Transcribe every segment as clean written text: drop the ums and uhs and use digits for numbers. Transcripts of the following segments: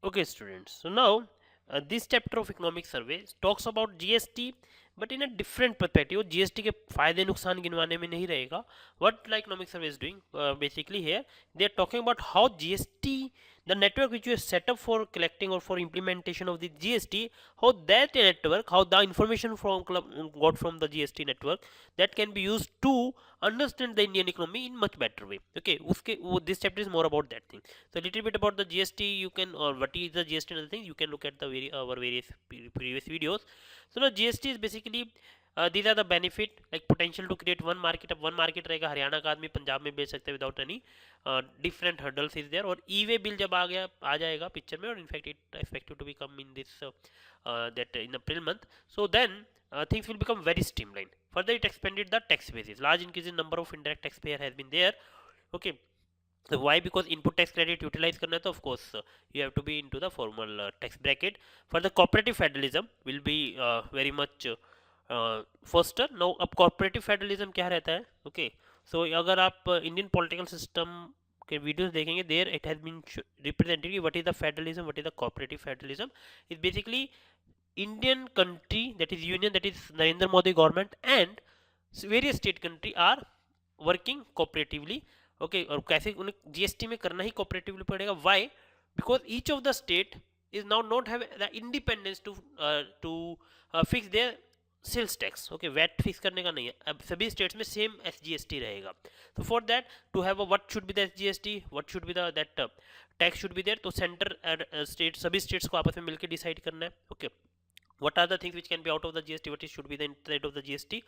Okay, students. So now this chapter of economic survey talks about GST, but in a different perspective. GST के फायदे नुकसान गिनवाने में नहीं रहेगा. What like economic survey is doing basically here, they are talking about how GST, the network which you have set up for collecting or for implementation of the GST, how that network, how the information from got from the GST network, that can be used to understand the Indian economy in much better way. Okay, उसके वो this chapter is more about that thing. So a little bit about the GST, you can, or what is the GST and other things, you can look at the our various previous videos. So now GST is basically these are the benefit, like potential to create one market. अब one market रहेगा, हरियाणा का आदमी पंजाब में बेच सकते हैं without any different hurdles is there. और e-way bill जब आ जाएगा पिक्चर में, और in fact it expected to become in this that in April month. So then things will become very streamlined. Further, it expanded the tax basis. Large increase in number of indirect taxpayer has been there. Okay, so why? Because input tax credit utilize करना है तो of course you have to be into the formal tax bracket. For the cooperative federalism will be very much faster. Now अब cooperative federalism क्या रहता है? Okay, so अगर आप Indian political system के videos देखेंगे, there it has been represented what is the federalism, what is the cooperative federalism. It's basically Indian country, that is union, that is Narendra Modi government, and various state country are working cooperatively. Okay और कैसे उन्हें GST में करना ही cooperatively पड़ेगा. Why? Because each of the state is now not have the independence to fix their sales tax. Okay, VAT fix करने का नहीं है, अब सभी स्टेट्स में सेम एसजीएसटी रहेगा. तो for that to have what should be the SGST, what should be the that tax should be there. तो सेंटर स्टेट सभी स्टेट्स को आपस में मिलकर डिसाइड करना है. Okay, what are the things which can be out of the GST, what is should be the inside of the GST,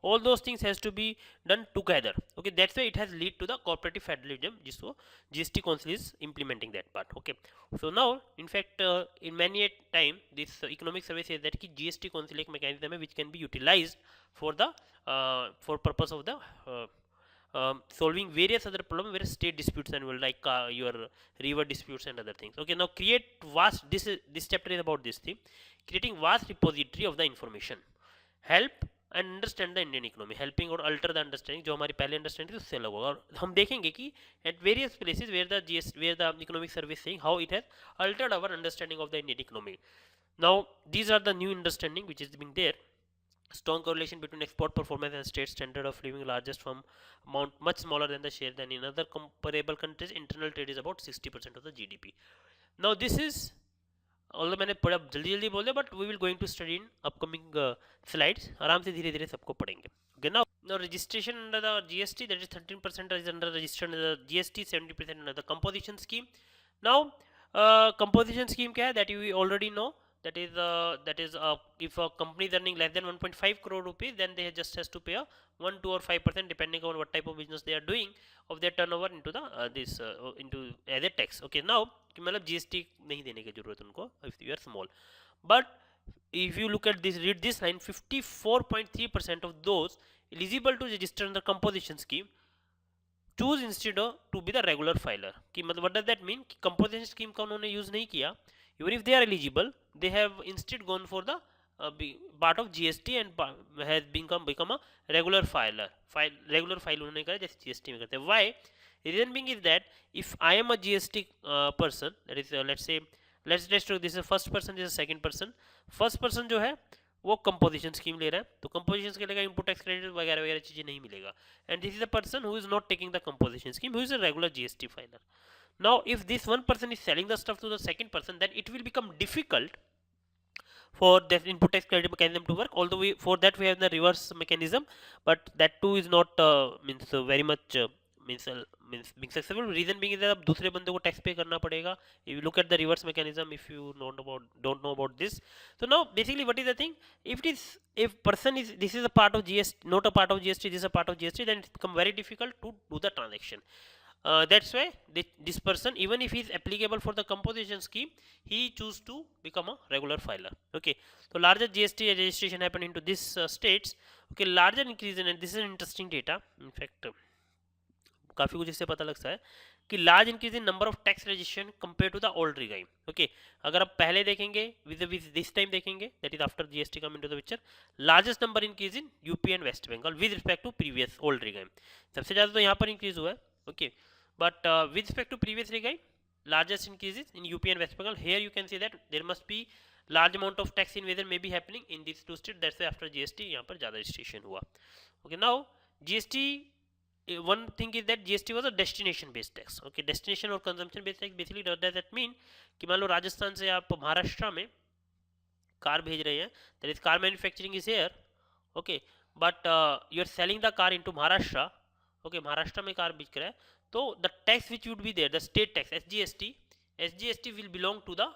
all those things has to be done together. Okay, that's why it has lead to the cooperative federalism, jisko GST council is implementing that part. Okay, so now in fact in many a time this economic survey says that ki GST council ek mechanism hai which can be utilized for the for purpose of the solving various other problems, where state disputes and will like your river disputes and other things. Okay, now create vast, this chapter is about this thing, creating vast repository of the information, help and understand the Indian economy, helping और alter the understanding जो हमारी पहले understanding उससे अलग होगा. और हम देखेंगे कि at various places where the where the economic survey saying how it has altered our understanding of the Indian economy. Now these are the new understanding which is being there. Strong correlation between export performance and state standard of living, largest firm amount much smaller than the share than in other comparable countries. Internal trade is about 60% of the GDP. Now this is, although मैंने पढ़ा जल्दी बोले, but we will going to study in upcoming slides. आराम से धीरे धीरे सबको पढ़ेंगे. Okay, now registration under the GST, that is 13% is under registered under the GST, 70% under the composition scheme. Now composition scheme क्या है, that you already know. That is if a company is earning less than 1.5 crore rupees, then they just has to pay a 1, 2 or 5% depending on what type of business they are doing of their turnover into the this into as a tax. Okay, now मतलब GST नहीं देने की जरूरत उनको if you are small. But if you look at this, read this line, 54.3% of those eligible to register under composition scheme choose instead of to be the regular filer. कि मतलब what does that mean? कि composition scheme का उन्होंने use नहीं किया. Even if they are eligible, they have instead gone for the part of GST and has become a regular filer. Regular file उन्होंने करा जैसे GST में करते हैं. Why? Reason being is that if I am a GST person, that is let's say let's just this is first person, this is second person. First person जो है वो composition scheme ले रहा है, तो कंपोजिशन के लिए इनपुट टैक्स क्रेडिट वगैरह वगैरह चीजें नहीं मिलेगा. And this is the person who is not taking the composition scheme, who is a regular GST filer. Now if this one person is selling the stuff to the second person, then it will become difficult for that input tax credit mechanism to work, although for that we have the reverse mechanism, but that too is not means very much means being successful. Reason being is that अब दूसरे बंदे को tax pay करना पड़ेगा. If you look at the reverse mechanism, if you don't know about this, so now basically what is the thing, if person is, this is a part of GST, not a part of GST, this is a part of GST, then it become very difficult to do the transaction. That's why this person, even if he is applicable for the composition scheme, he choose to become a regular filer. Okay, so larger GST registration happen into this states. Okay, larger increase in, and this is an interesting data. In fact, काफी कुछ इससे पता लगता है कि large increase in number of tax registration compared to the old regime. Okay, अगर आप पहले देखेंगे with this time देखेंगे, that is after GST come into the picture, largest number increase in UP and West Bengal with respect to previous old regime. सबसे ज़्यादा तो यहाँ पर increase हुआ है. Okay, but with respect to previous regime, largest increases in UP and West Bengal. Here you can see that there must be large amount of tax invasion may be happening in these two states. That's why after GST यहाँ पर ज़्यादा registration हुआ. Okay, now GST, one thing is that GST was a destination based tax. Okay, destination और consumption based tax basically does that mean कि मान लो राजस्थान से आप महाराष्ट्र में कार भेज रहे हैं, that is car manufacturing is here, okay, but you are selling the car into Maharashtra, okay, Maharashtra में कार बिक रहा है, तो the tax which would be there, the state tax SGST will belong to the,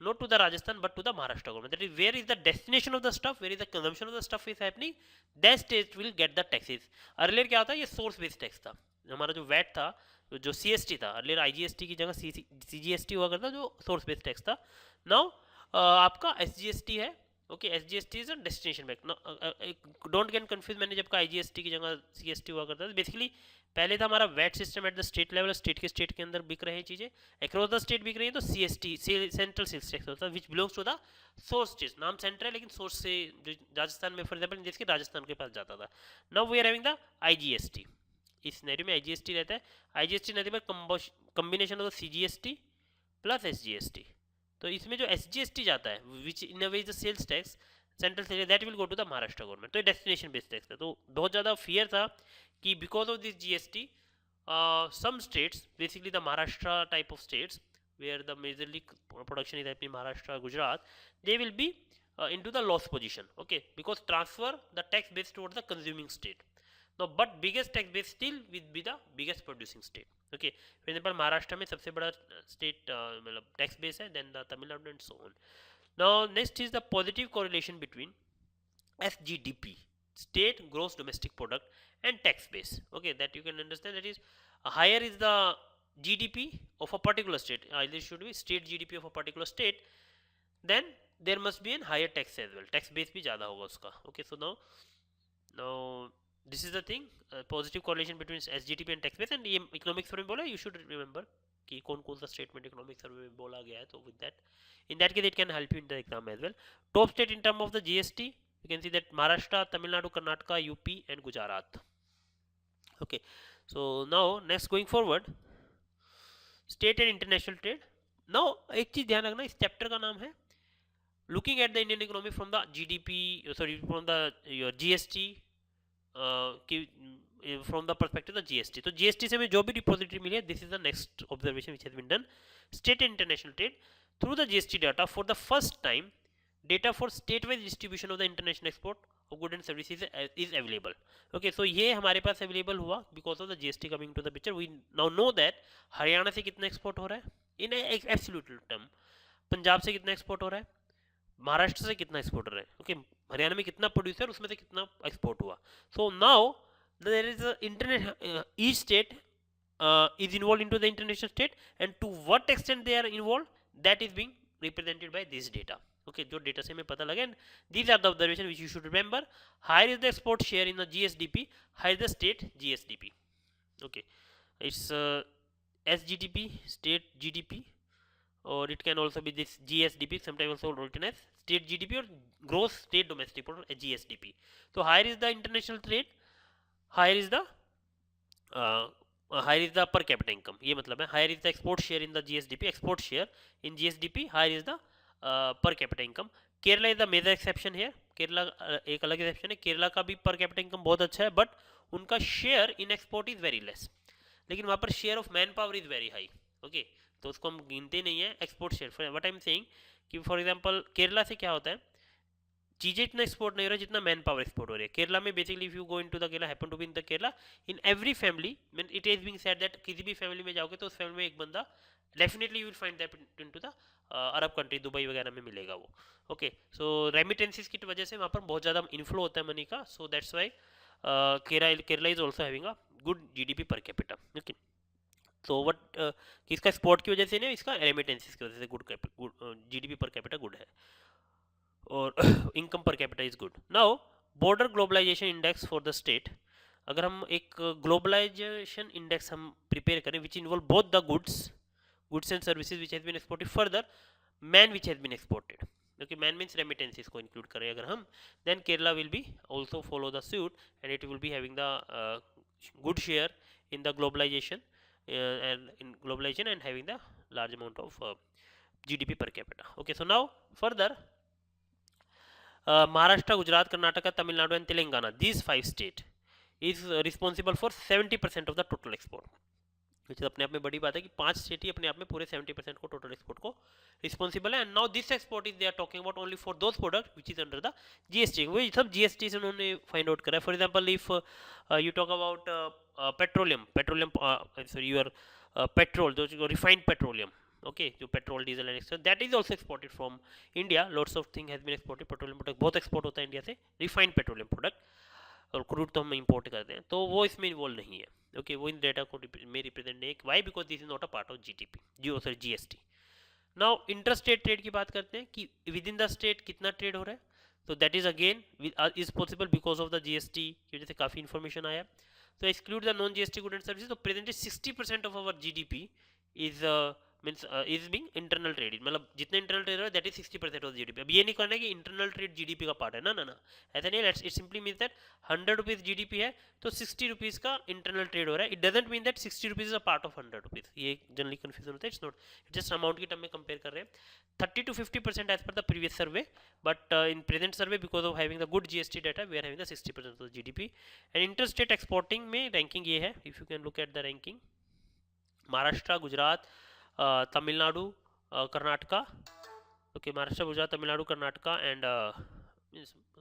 not to the Rajasthan but to the Maharashtra government. That is where is the destination of the stuff, where is the consumption of the stuff is happening, that state will get the taxes. Earlier क्या होता है, ये source based tax था, हमारा जो VAT था, जो CST था, earlier IGST की जगह CGST हुआ करता, जो source based tax था. Now आपका SGST है, okay, SGST is a destination back. Don't get confuse, मैंने जब कहा IGST की जगह CST हुआ करता था, बेसिकली पहले था हमारा VAT system at the state level, state के अंदर बिक रहे हैं चीज़ें, अक्रॉस द स्टेट बिक रही है तो CST सेंट्रल सेल्स टैक्स होता है, which belongs to the source state. नाम सेंटर है लेकिन सोर्स से जो राजस्थान में फॉर एग्जाम्पल जिसके राजस्थान के पास जाता था. Now we are having the IGST. इस सिनेरियो में IGST रहता है. IGST नदी पर combination of the CGST plus SGST. तो इसमें जो SGST जाता है which in a way is the sales tax, central sale, that will go to the Maharashtra government. तो डेस्टिनेशन बेस्ड टैक्स है. तो बहुत ज़्यादा फियर था कि because of this GST some states, basically the Maharashtra type of states where the majorly production is happening, Maharashtra, Gujarat, they will be into the loss position, okay, because transfer the tax base towards the consuming state. Now but biggest tax base still will be the biggest producing state. Okay, for example Maharashtra में सबसे बड़ा state मतलब tax base है, then the Tamil Nadu and so on. Now next is the positive correlation between SGDP, state gross domestic product, and tax base. Okay, that you can understand, that is higher is the GDP of a particular state, either should be state GDP of a particular state, then there must be a higher tax as well, tax base भी ज़्यादा होगा उसका. Okay, so now this is the thing, positive correlation between SGDP and tax base. and ये economics में बोला, you should remember कि कौन कौन सा statement economic survey में बोला गया है. तो with that, in that case it can help you in the exam as well. Top state in terms of the GST, you can see that Maharashtra, Tamil Nadu, Karnataka, UP and Gujarat. Okay, so now next going forward, state and international trade. now एक चीज ध्यान रखना, इस chapter का नाम है looking at the Indian economy from the from the your GST from the perspective of the GST. तो GST से हमें जो भी रिपोजिटरी मिली है, this is the next observation which has been done. State and international trade, through the GST data for the first time, data for state-wise distribution of the international export of goods and services is available. Okay, so ये हमारे पास available हुआ because of the GST coming to the picture. We now know that Haryana से कितना export हो रहा है in absolute term, Punjab से कितना एक्सपोर्ट हो रहा है, महाराष्ट्र से कितना एक्सपोर्ट हो रहा है, ओके, हरियाणा में कितना प्रोड्यूसर, उसमें से कितना एक्सपोर्ट हुआ. So now there is international, each state is involved into the international state, and to what extent they are involved, that is being represented by this data. Okay, जो data से हमें पता लगे, and these are the observation which you should remember. Higher is the export share in the GSDP, higher is the state GSDP. Okay, it's SGDP, state GDP, or it can also be this GSDP, sometimes also written as state GDP or gross state domestic product, GSDP. So higher is the international trade, higher is the per capita income. ये मतलब है higher is the export share in the GSDP, export share in GSDP, higher is the per capita income. Kerala is the major exception here. Kerala एक अलग exception है. केरला का भी per capita income बहुत अच्छा है, but उनका share in export is very less. लेकिन वहाँ पर share of manpower is very high. Okay, तो उसको हम गिनते नहीं है export share. What I am saying कि फॉर एग्जांपल केरला से क्या होता है, चीज़ें इतना एक्सपोर्ट नहीं हो रहा है जितना मैन पावर एक्सपोर्ट हो रही है. केरला में basically if you go into the Kerala, happen to be in the Kerala, in every family, it is being said that किसी भी फैमिली में जाओगे तो उस फैमिली में एक बंदा definitely you will find that into the Arab country, Dubai वगैरह में मिलेगा वो. ओके, सो रेमिटेंसेस की वजह से वहाँ पर बहुत ज़्यादा इन्फ्लो होता है मनी का. So that's why Kerala is also having a good GDP per capita. Okay, तो वट किसका एक्सपोर्ट की वजह से नहीं, इसका रेमिटेंसेस की वजह से good GDP per capita good है, और income per capita is good. Now border globalization index for the state, अगर हम एक ग्लोबलाइजेशन इंडेक्स हम प्रिपेयर करें which involve both the goods and services which has been exported, further man which has been exported. Okay, man means remittances को include करें अगर हम, then Kerala will be also follow the suit, and it will be having the good share in the globalization and in globalization and having the large amount of GDP per capita. Okay, so now further, Maharashtra, Gujarat, Karnataka, Tamil Nadu and Telangana, these 5 states is responsible for 70% of the total export, which is अपने आप में बड़ी बात है कि 5 state ही अपने आप में पूरे 70% को टोटल एक्सपोर्ट को रिस्पॉन्सिबल है. And now this export is they are talking about only for those product which is under the GST. वही सब जीएसटी से उन्होंने फाइंड आउट करा है. For example if you talk about petroleum sorry your petrol, जो refined petroleum, okay, जो petrol diesel and etcetera, that is also exported from India. Lots of thing has been exported. Petroleum product बहुत export होता है India से, refined petroleum product, और crude तो हम import करते हैं, तो वो इसमें इन्वॉल्व नहीं है. ओके, वो इन डेटा को में रिप्रेजेंट नहीं. Why? Because this is not a part of GTP, sorry GST. Now inter state trade की बात करते हैं कि विद इन द स्टेट कितना ट्रेड हो रहा है. तो that is again is possible because of the GST की वजह से काफ़ी इन्फॉर्मेशन आया. तो exclude the non GST good and services. तो presently 60% of our GDP is means is being internal trade. मतलब जितना इंटरनल ट्रेड हो रहा है दैट इज 60% ऑफ जीडीपी. अब ये नहीं करना है कि इंटरनल ट्रेड जीडीपी का पार्ट है, ना ना ना, ऐसा नहीं. It simply means that 100 rupees GDP है तो 60 रुपीज़ का इंटरनल ट्रेड हो रहा है. It doesn't mean that 60 rupees is a part of 100 rupees. ये जनरली कन्फ्यूजन होता है. It's not, it just amount की टर्म में कंपेयर कर रहे हैं. 30 to 50% as per the previous survey, but in present survey because of having the good GST data we are having the 60% of GDP. And inter state exporting में ranking ये है. If you can look at the ranking, Maharashtra, Gujarat, Tamil Nadu, Karnataka. Okay, Maharashtra, Gujarat, Tamil Nadu, Karnataka and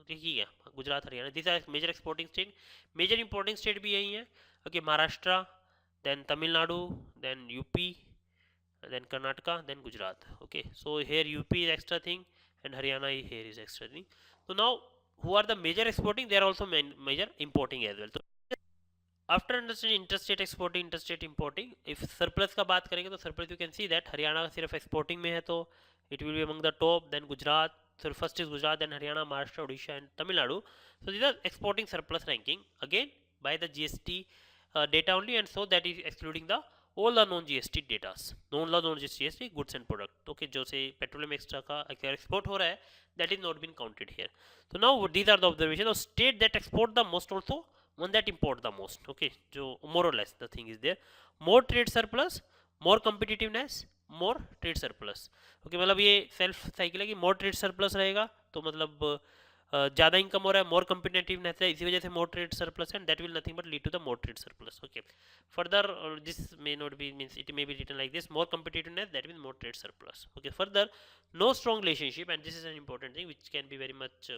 ठीक है, Gujarat, Haryana, this are major exporting state. Major importing state भी यही है. Okay, Maharashtra, then Tamil Nadu, then UP, then Karnataka, then Gujarat. Okay, so here UP is extra thing and Haryana here is extra thing. तो now who are the major exporting, they are also major importing as well. After understanding interstate exporting, interstate importing, if surplus का बात करेंगे तो surplus you can see that Haryana सिर्फ exporting में है तो it will be among the top. Then Gujarat, so first is Gujarat, then Haryana, Maharashtra, Odisha and Tamil Nadu. So these are exporting surplus ranking again by the GST data only, and so that is excluding the all the non GST data, non GST goods and product. Okay, जो से petroleum extra का export हो रहा है that is not been counted here. So now these are the observations of state that export the most, also one that import the most. Okay, जो more or less the thing is there. More trade surplus, more competitiveness, more trade surplus. Okay, मतलब ये self cycle है कि मोर trade surplus रहेगा तो मतलब ज़्यादा income हो रहा है, मोर कम्पिटेटिवनेस है, इसी वजह से more trade surplus and that will nothing but lead to the more trade surplus. Okay, further this may not be means it may be written like this, more competitiveness that means more trade surplus. Okay, further no strong relationship, and this is an important thing which can be very much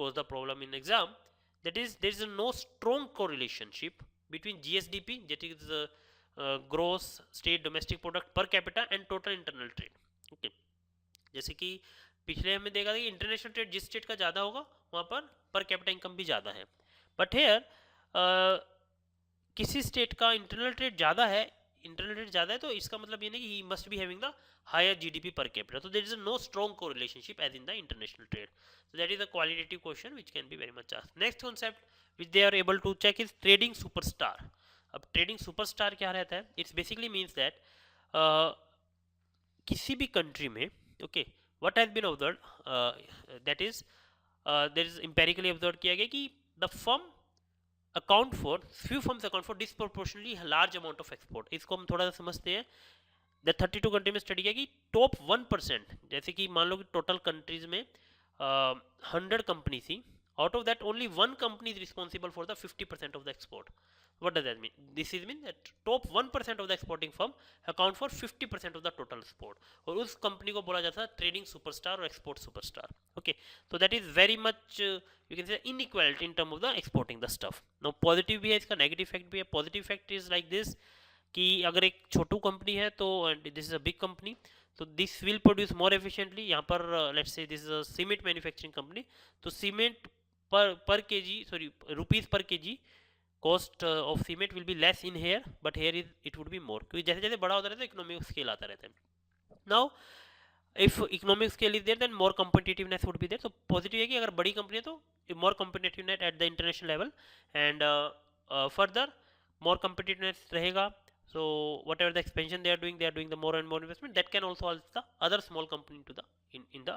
cause the problem in exam, that is there is no strong correlationship between GSDP, that is gross state domestic product per capita and total internal trade. Okay, जैसे कि पिछले हमें देखा था कि international trade जिस state का ज़्यादा होगा वहाँ पर कैपिटा इनकम भी ज़्यादा है. बट हेयर किसी स्टेट का इंटरनल ट्रेड ज़्यादा है, तो इसका मतलब ये नहीं कि he must be having the higher GDP per capita. तो there is no strong correlationship as in the international trade. So that is a qualitative question which can be very much asked. Next concept which they are able to check is trading superstar. अब trading superstar क्या रहता है? It's basically means that किसी भी country में, okay, what has been observed, that is there is empirically observe किया गया कि the firm account for, few firms account for disproportionately large amount of export. इसको हम थोड़ा सा समझते हैं. द 32 कंट्री में स्टडी किया कि टॉप 1%, जैसे कि मान लो कि टोटल कंट्रीज में 100 कंपनी थी, out of that only one company is responsible for the 50% of the export. What does that mean? This is mean that top 1% of the exporting firm account for 50% of the total export, और उस company को बोला जाता है trading superstar और export superstar. Okay, तो that is very much you can say inequality in term of the exporting the stuff. No positive भी है इसका, नेगेटिव इफेक्ट भी है. Positive effect is like this कि अगर एक छोटू कंपनी है तो this is a big company, तो this will produce more efficiently. यहाँ पर let's say this is a cement manufacturing company, तो सीमेंट पर KG, sorry rupees per KG cost of cement will be less in here, but here is it would be more, क्योंकि जैसे जैसे बड़ा होता रहता है इकोनॉमिक स्केल आता रहता है. Now if economic scale is there then more competitiveness would be there. तो पॉजिटिव है कि अगर बड़ी कंपनी है तो more competitiveness at the international level, and further more competitiveness रहेगा. So whatever the expansion they are doing the more and more investment that can also help the other small company to the in the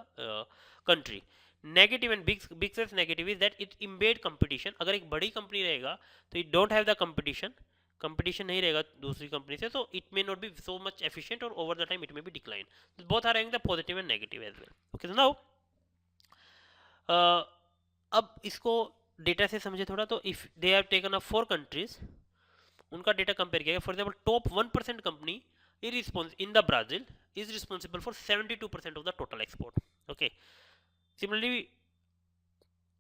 country. Negative and biggest negative is that it embed competition. अगर एक बड़ी company रहेगा तो it don't have the competition competition नहीं रहेगा दूसरी company से, तो it may not be so much efficient और over the time it may be decline. Both are having the positive and negative as well. Okay, so now अब इसको data से समझे थोड़ा. तो if they have taken up 4 countries, उनका डेटा compare किया. For example top 1% company in the Brazil is responsible for 72% of the total export. Okay, similarly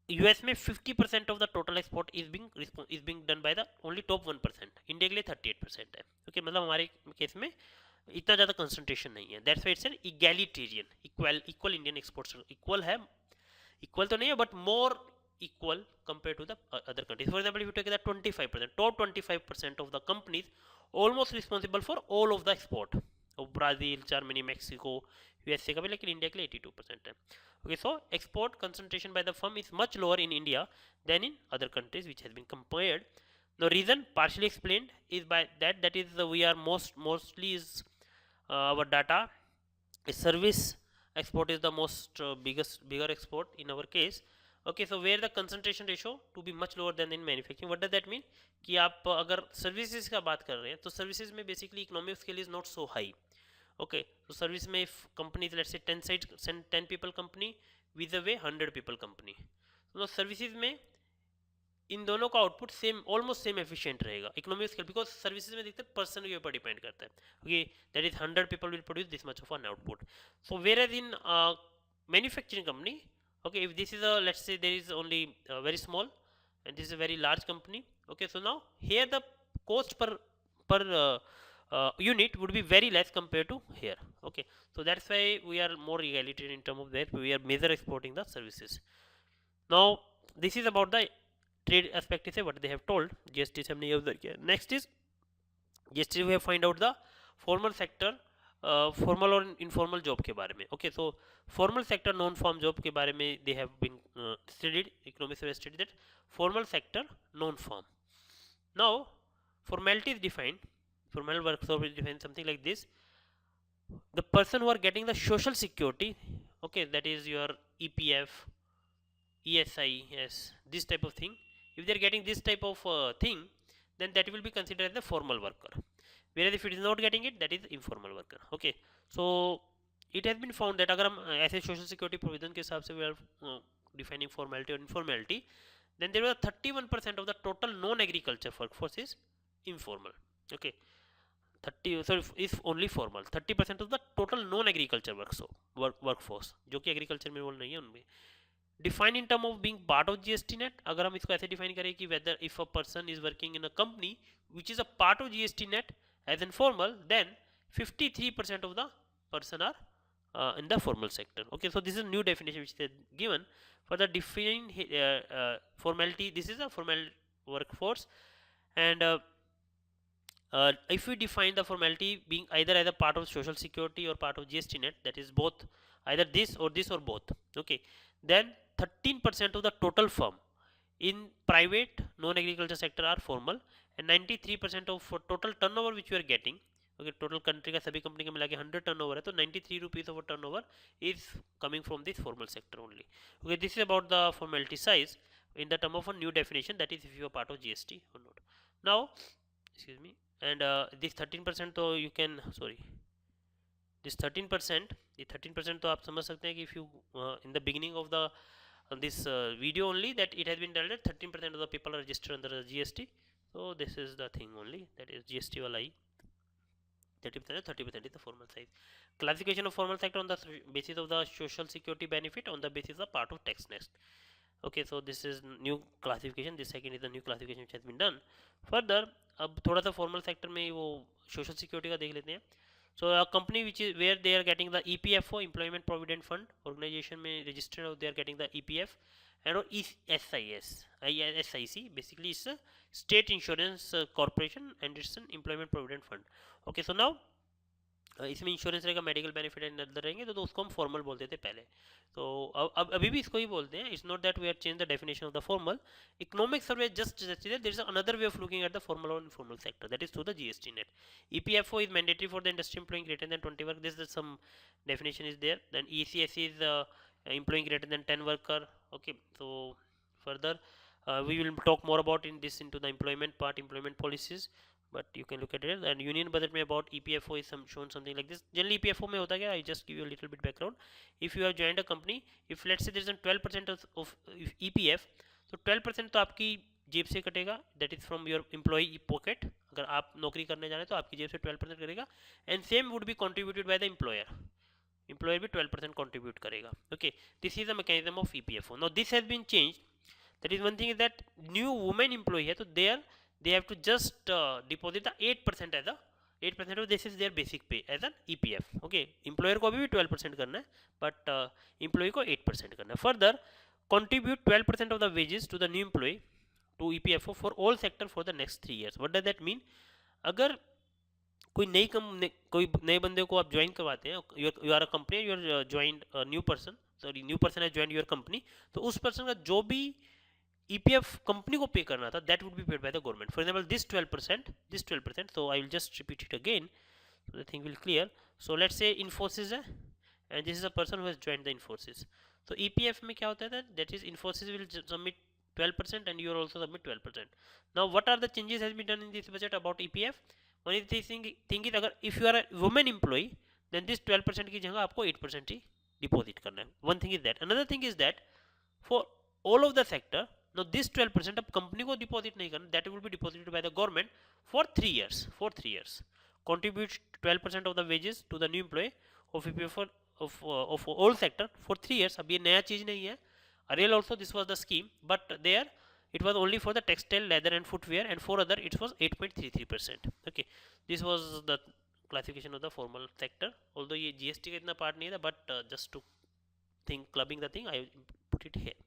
US में 50% of the total export is being done by the only top 1%. India के लिए 38% है. Okay, मतलब हमारे case में इतना ज़्यादा कंसंट्रेशन नहीं है. That's why it's an egalitarian, equal Indian exports. Equal है, इक्वल तो नहीं है but more equal compared to the other countries. For example, if you take that 25%, top 25% of the companies almost responsible for all of the export of Brazil, Germany, Mexico, USA का भी, लेकिन India के लिए 82% है. Okay, so export concentration by the firm is much lower in India than in other countries which has been compared. The reason partially explained is by that is we are mostly is our data is service export is the most bigger export in our case. Okay, so where the concentration ratio to be much lower than in manufacturing. What does that mean? कि आप अगर services का बात कर रहे हैं तो services में basically economic scale is not so high. Okay, तो सर्विस में if company let's say 10 people company with a way 100 people company, तो सर्विसेज में इन दोनों का output same, almost same efficient रहेगा. इकोनॉमिक स्केल बिकॉज सर्विसेज में देखते हैं पर्सन के ऊपर डिपेंड करता है. Okay, that is 100 people will produce this much of an output. So whereas in manufacturing company, okay, if this is a, let's say there is only very small and this is a very large company. Okay, so now here the cost per unit would be very less compared to here. Okay, so that's why we are more egalitarian in terms of that we are major exporting the services. Now this is about the trade aspect is what they have told. GST से हमने ये observe किया. Next is GST we have find out the formal sector, formal और informal job के बारे में. Okay, so formal sector non form job के बारे में they have been studied. Economics have studied that formal sector non form. Now formality is defined, formal work is defined something like this: the person who are getting the social security, okay, that is your EPF, ESIS, this type of thing. If they are getting this type of thing, then that will be considered as the formal worker. Whereas if it is not getting it, that is informal worker. Okay, so it has been found that अगर हम ऐसे social security provision के हिसाब से we are defining formality or informality, then there was 31% of the total non-agriculture workforce is informal. Okay, 30 so is only formal. 30% of the total non-agriculture workforce जो कि agriculture में वो नहीं है उनमें. Define in term of being part of GST net. अगर हम इसको ऐसे define करें कि whether if a person is working in a company which is a part of GST net as informal, then 53% of the person are in the formal sector. Okay, so this is a new definition which is given for the defined formality. This is a formal workforce, and if we define the formality being either as a part of social security or part of GST net, that is both, either this or both. Okay, then 13% of the total firm in private non-agriculture sector are formal, and 93% of total turnover which we are getting. Okay, total country का सभी company का मिला के 100 turnover है, तो 93 rupees of a turnover is coming from this formal sector only. Okay, this is about the formality size in the term of a new definition, that is if you are part of GST or not. Now, excuse me, and this 13% तो you can, sorry, this 13%, the 13% तो आप समझ सकते हैं कि if you in the beginning of the this video only that it has been told that 13% of the people are registered under the GST. So this is the thing only, that is GST वाला ही 30% is the formal size. Classification of formal sector on the basis of the social security benefit on the basis of part of tax next. Okay, so this is new classification. This second is the new classification which has been done. Further, अब थोड़ा सा formal sector में वो social security का देख लेते हैं. So a company which is where they are getting the EPFO, Employment Provident Fund organization में registered, they are getting the EPF, and or SIS, SIC basically is a state insurance corporation and it's an employment provident fund. Okay, so now इसमें insurance रहेगा, medical benefit and other रहेंगे, तो उसको हम formal बोलते थे पहले. तो अब अभी भी इसको ही बोलते हैं. It's not that we are change the definition of the formal. Economic survey just there is another way of looking at the formal और informal sector, that is through the GST net. EPFO is mandatory for the industry employing greater than 20 work. This is some definition is there. Then ECS is employing greater than 10 worker. Okay, so further we will talk more about in this into the employment part, employment policies, but you can look at it. And union budget में about EPFO is shown something like this. Generally EPFO में होता क्या, I just give you a little bit background. If you have joined a company, if let's say there is a 12% of EPF, तो 12% तो आपकी जेब से कटेगा, that is from your employee pocket. अगर आप नौकरी करने जा रहे हैं तो आपकी जेब से 12% कटेगा, and same would be contributed by the employer. Employer भी 12% contribute करेगा. Okay, this is the mechanism of EPFO. Now this has been changed. That is one thing is that new women employee है तो they have to just deposit the 8% as a 8% of this is their basic pay as an EPF. Okay, employer को अभी भी 12% करना है, but employee को 8% करना है. Further, contribute 12% of the wages to the new employee to EPFO for all sector for the next 3 years. What does that mean? अगर कोई नए बंदे को आप ज्वाइन करवाते हैं, you are a company, you are joined new person has joined your company, तो उस पर्सन का जो भी ईपीएफ कंपनी को पे करना था, that would be paid by the government. For example this 12%, so I will just repeat it again so the thing will clear. So let's say Infosys है and this is a person who has joined the Infosys. So EPF में क्या होता है, that is Infosys will submit 12% and you will also submit 12%. Now what are the changes has been done in this budget about EPF? One is this thing is, अगर if you are a woman employee then this 12% की जगह आपको 8% ही deposit करना है. One thing is that. Another thing is that for all of the sector, now this 12% अब company को deposit नहीं करना, that will be deposited by the government for 3 years. For 3 years, contribute 12% of the wages to the new employee of EPF of all sector for 3 years. अब ये नया चीज नहीं है. Earlier also this was the scheme, but there it was only for the textile, leather and footwear, and for other it was 8.33%. Okay, this was the classification of the formal sector. Although ये GST का इतना part नहीं था, but just to think clubbing the thing I put it here.